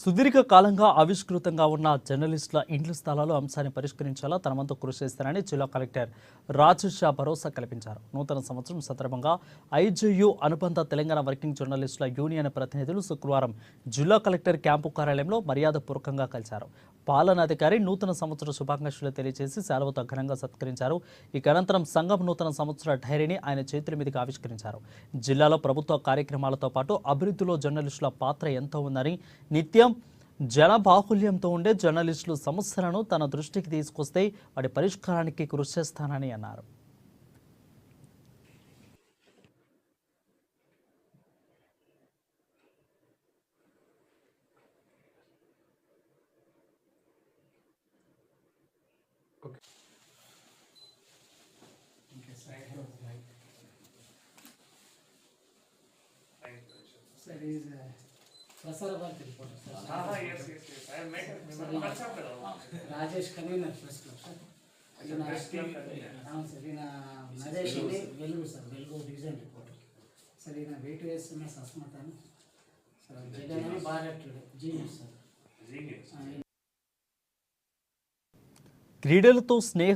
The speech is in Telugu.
సుదీర్ఘ కాలంగా ఆవిష్కృతంగా ఉన్న జర్నలిస్టుల ఇండ్ల స్థలాలు అంశాన్ని పరిష్కరించేలా తన వంతు కృషి చేస్తారని జిల్లా కలెక్టర్ రాజేష్ భరోసా కల్పించారు. నూతన సంవత్సరం సందర్భంగా ఐజేయు అనుబంధ తెలంగాణ వర్కింగ్ జర్నలిస్టుల యూనియన్ ప్రతినిధులు శుక్రవారం జిల్లా కలెక్టర్ క్యాంపు కార్యాలయంలో మర్యాదపూర్వకంగా కలిశారు. పాలనాధికారి నూతన సంవత్సర శుభాకాంక్షలు తెలియజేసి సెలవుతో ఘనంగా సత్కరించారు. ఇక అనంతరం సంఘం నూతన సంవత్సర డైరీని ఆయన చేతుల మీదుగా ఆవిష్కరించారు. జిల్లాలో ప్రభుత్వ కార్యక్రమాలతో పాటు అభివృద్ధిలో జర్నలిస్టుల పాత్ర ఎంతో ఉందని, నిత్యం జనబాహుల్యంతో ఉండే జర్నలిస్టులు సమస్యలను తన దృష్టికి తీసుకొస్తే వాటి పరిష్కారానికి కృషి చేస్తానని అన్నారు. Sir is Prasar Bharati reporter, sir. Yes. I have met him. WhatsApp पे रहो. Rajesh convener press club, sir. Press club convener. అవును సార్, ఈయన నరేష్ అని వెలుగు సార్, వెలుగు డివిజన్ రిపోర్టర్ సార్. ఈయన V2SMS అస్మతాను సార్, జగన్ అని బాగా జీనియస్ సార్. Genius. క్రీడలతో స్నేహ